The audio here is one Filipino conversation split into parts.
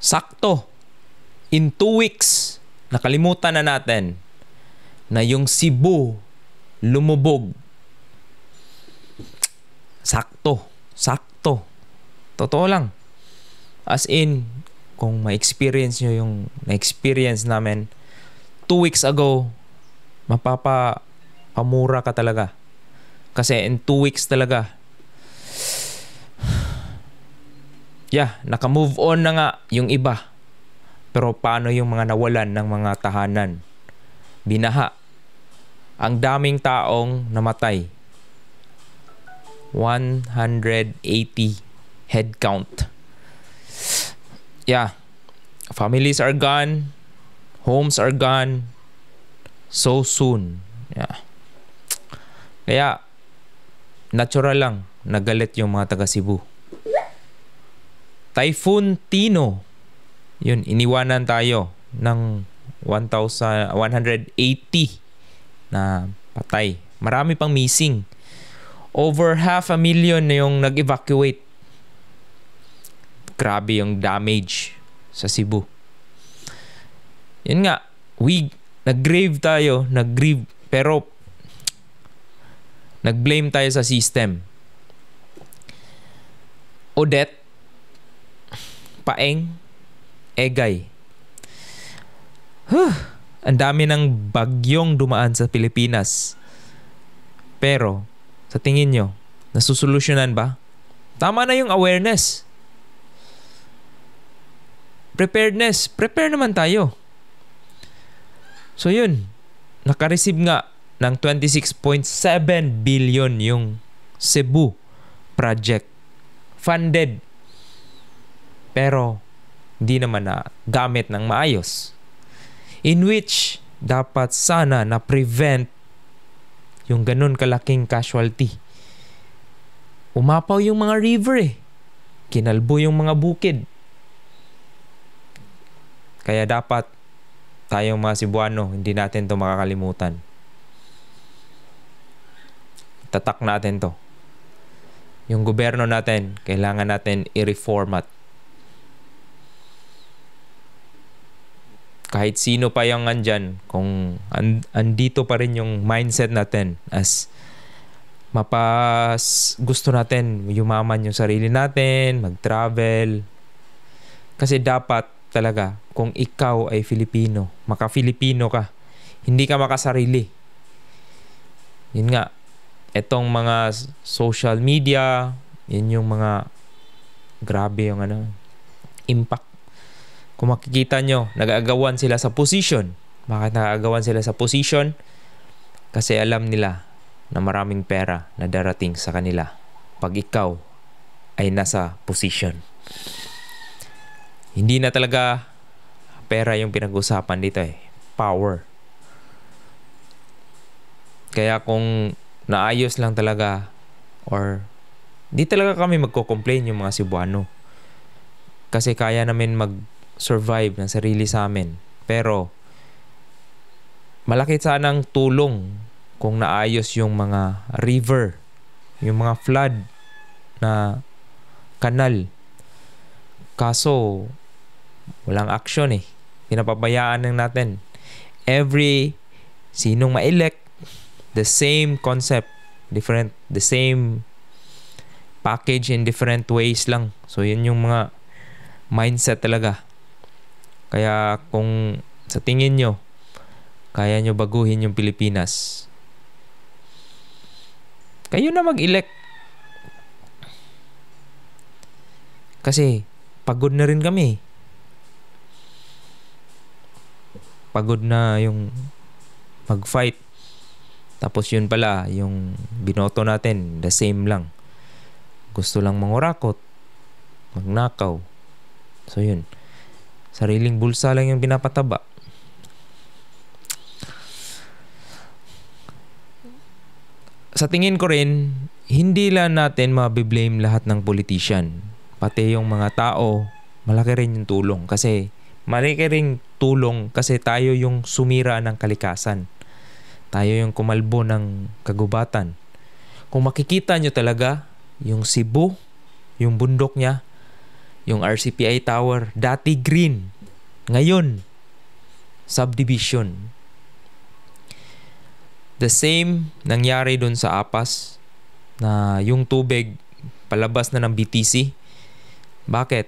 Sakto. In 2 weeks, nakalimutan na natin na yung Cebu lumubog. Sakto. Sakto. Totoo lang. As in, kung ma-experience nyo yung na-experience namin 2 weeks ago, mapapamura ka talaga. Kasi in 2 weeks talaga, naka-move on na nga yung iba. Pero paano yung mga nawalan ng mga tahanan? Binaha. Ang daming taong namatay. 180 head count. Families are gone. Homes are gone. So soon. Kaya, natural lang nagalit yung mga taga Cebu. Typhoon Tino. Yun, iniwanan tayo ng 180 na patay. Marami pang missing. Over 500,000 na yung nag-evacuate. Grabe yung damage sa Cebu. Yun nga, nag-grieve tayo, pero nag-blame tayo sa system. Odette, Paeng, Egay. Ang dami ng bagyong dumaan sa Pilipinas. Pero, sa tingin nyo, nasusolusyonan ba? Tama na yung awareness. Preparedness. Prepare naman tayo. So yun, naka-receive nga ng 26.7 billion yung Cebu project. Funded. Pero, hindi naman na gamit ng maayos. In which, dapat sana na-prevent yung ganun kalaking casualty. Umapaw yung mga river Kinalbo yung mga bukid. Kaya dapat tayong mga Cebuano, hindi natin to makakalimutan. Tatak natin to. Yung gobyerno natin, kailangan natin i-reformat. Kahit sino pa yung andyan, kung andito pa rin yung mindset natin as gusto natin yumaman yung sarili natin, mag-travel. Kasi dapat talaga, kung ikaw ay Filipino, maka-Filipino ka, hindi ka makasarili. Yun nga, etong mga social media, yun yung mga grabe yung impact. Kung makikita nyo, nag-aagawan sila sa position. Bakit nag-aagawan sila sa position? Kasi alam nila na maraming pera na darating sa kanila pag ikaw ay nasa position. Hindi na talaga pera yung pinag-usapan dito Power. Kaya kung naayos lang talaga or di talaga kami magko-complain yung mga Cebuano. Kasi kaya namin mag-survive ng sarili sa amin. Pero malaki sanang tulong kung naayos yung mga river, yung mga flood na kanal. Kaso walang action Pinapabayaan lang natin. Sinong ma-elect, the same concept, the same package in different ways lang. So yun yung mga mindset talaga. Kaya kung sa tingin nyo, kaya nyo baguhin yung Pilipinas, kayo na mag-elect. Kasi pagod na rin kami. Pagod na yung mag-fight. Tapos yun pala, yung binoto natin, the same lang. Gusto lang mangurakot, magnakaw. So yun, sariling bulsa lang yung pinapataba. Sa tingin ko rin, hindi lang natin mabiblame lahat ng politician. Pati yung mga tao, malaki rin yung tulong. Kasi malaki rin tulong kasi tayo yung sumira ng kalikasan. Tayo yung kumalbo ng kagubatan. Kung makikita nyo talaga, yung Cebu, yung bundok niya, Yung RCPI Tower, dati green. Ngayon, subdivision. The same nangyari dun sa Apas na yung tubig palabas na ng BTC. Bakit?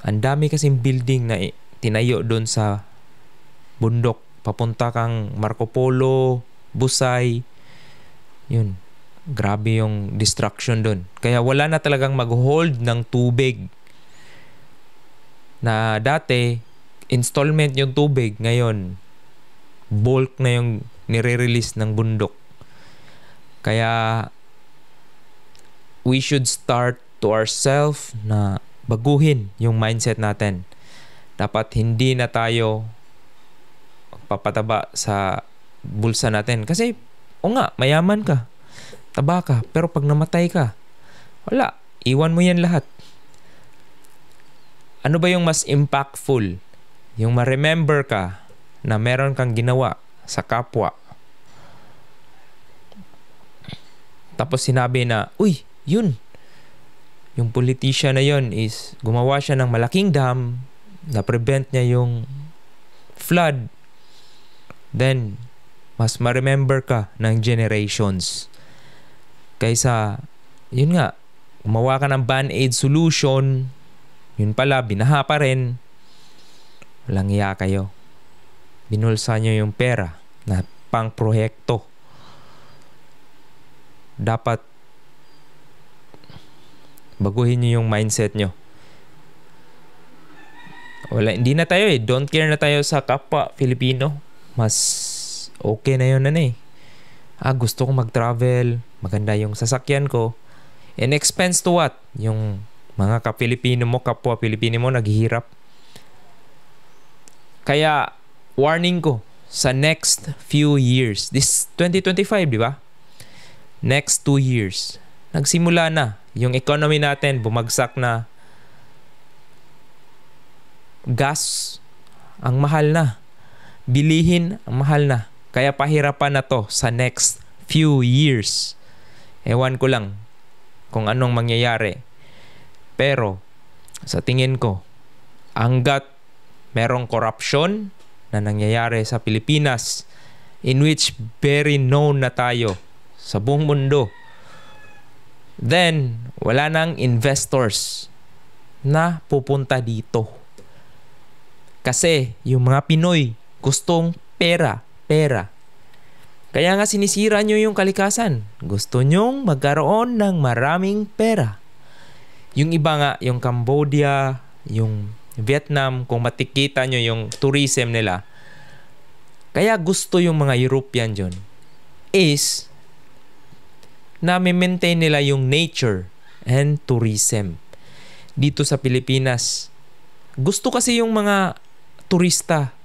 Ang dami kasing building na tinayo dun sa bundok. Papunta kang Marco Polo, Busay. Yun. Grabe yung destruction dun. Kaya wala na talagang mag-hold ng tubig. Na dati, installment yung tubig. Ngayon, bulk na yung nire-release ng bundok. Kaya, we should start to ourselves na baguhin yung mindset natin. Dapat hindi na tayo papataba sa bulsa natin. Kasi, o nga, mayaman ka. Taba ka. Pero pag namatay ka, wala. Iwan mo yan lahat. Ano ba yung mas impactful? Yung ma-remember ka na meron kang ginawa sa kapwa. Tapos sinabi na, uy, yun. Yung politician na yun is gumawa siya ng malaking dam na prevent niya yung flood. Then, mas ma-remember ka ng generations. Kaysa, yun nga, gumawa ka ng band-aid solution, yun pala, binaha pa rin. Walang iya kayo. Binulsa nyo yung pera na pang proyekto. Dapat baguhin nyo yung mindset nyo. Wala, hindi na tayo don't care na tayo sa kapwa Filipino. Mas okay na yun gusto ko mag-travel, maganda yung sasakyan ko. And expense to what? Yung mga ka-Pilipino mo, kapwa Pilipino mo naghihirap. Kaya warning ko sa next few years, this 2025, di ba? Next 2 years, nagsimula na yung economy natin, bumagsak na. Gas, ang mahal na. Bilihin, ang mahal na. Kaya pahirapan na to sa next few years. Ewan ko lang kung anong mangyayari. Pero, sa tingin ko, hanggat merong corruption na nangyayari sa Pilipinas, in which very known na tayo sa buong mundo, then, wala nang investors na pupunta dito. Kasi, yung mga Pinoy, gustong pera. Kaya nga sinisira nyo yung kalikasan. Gusto nyong magkaroon ng maraming pera. Yung iba nga, yung Cambodia, yung Vietnam, kung matikita nyo yung tourism nila, kaya gusto yung mga European dyan, is na maintain nila yung nature and tourism. Dito sa Pilipinas, gusto kasi yung mga turista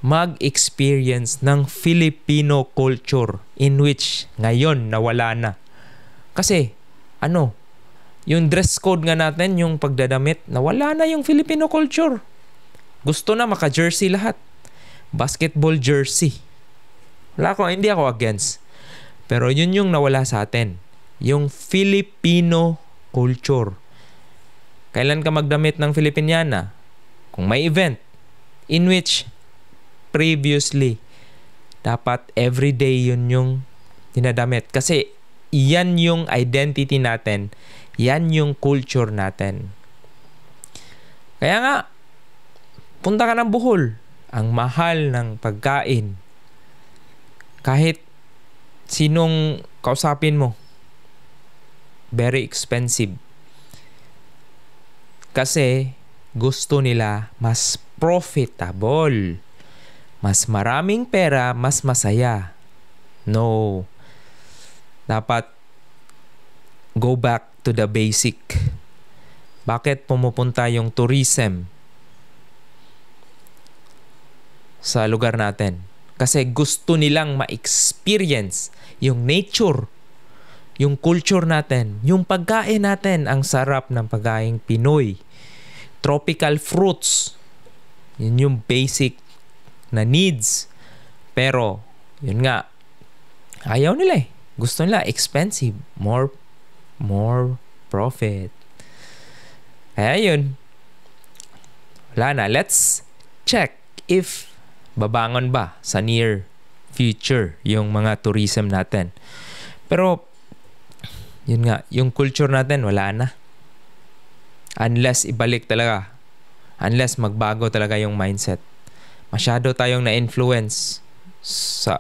mag-experience ng Filipino culture in which ngayon nawala na. Kasi, yung dress code nga natin, yung pagdadamit, nawala na yung Filipino culture. Gusto na maka-jersey lahat. Basketball jersey. Hindi ako against. Pero yun yung nawala sa atin. Yung Filipino culture. Kailan ka magdamit ng Filipiniana? Kung may event in which previously dapat everyday yun yung dinadamit. Kasi yan yung identity natin. Yan yung culture natin. Kaya nga, punta ka ng Bohol. Ang mahal ng pagkain. Kahit sinong kausapin mo, very expensive. Kasi gusto nila mas profitable. Mas maraming pera, mas masaya. No. Dapat go back to the basic. Bakit pumupunta yung tourism sa lugar natin? Kasi gusto nilang ma-experience yung nature, yung culture natin, yung pagkain natin. Ang sarap ng pagkain Pinoy. Tropical fruits. Yun yung basic na needs. Pero, yun nga, ayaw nila Gusto nila expensive. More profit. Kaya yun, wala na. Let's check if babangon ba sa near future yung mga tourism natin. Pero, yun nga, yung culture natin, wala na. Unless ibalik talaga. Unless magbago talaga yung mindset. Masyado tayong na-influence sa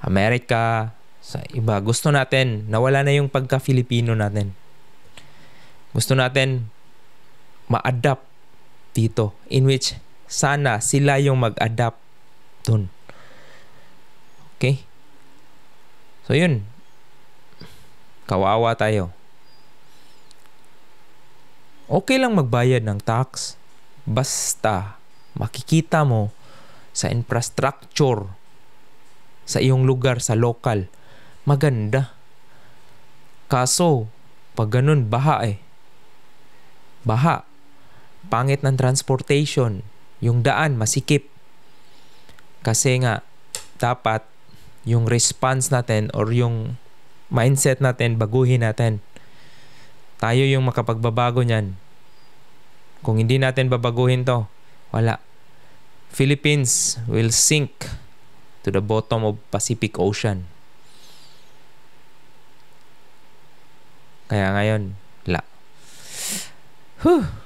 Amerika, sa iba. Gusto natin, nawala na yung pagka-Filipino natin. Gusto natin ma-adapt dito. In which, sana sila yung mag-adapt dun. Okay? So, yun. Kawawa tayo. Okay lang magbayad ng tax. Basta, makikita mo sa infrastructure sa iyong lugar, sa local, maganda. Kaso, pag ganun, baha eh. Baha. Pangit ng transportation. Yung daan, masikip. Kasi nga, dapat yung response natin or yung mindset natin, baguhin natin. Tayo yung makapagbabago niyan. Kung hindi natin babaguhin to, wala. Philippines will sink to the bottom of Pacific Ocean. Kaya ngayon, wala. Whew.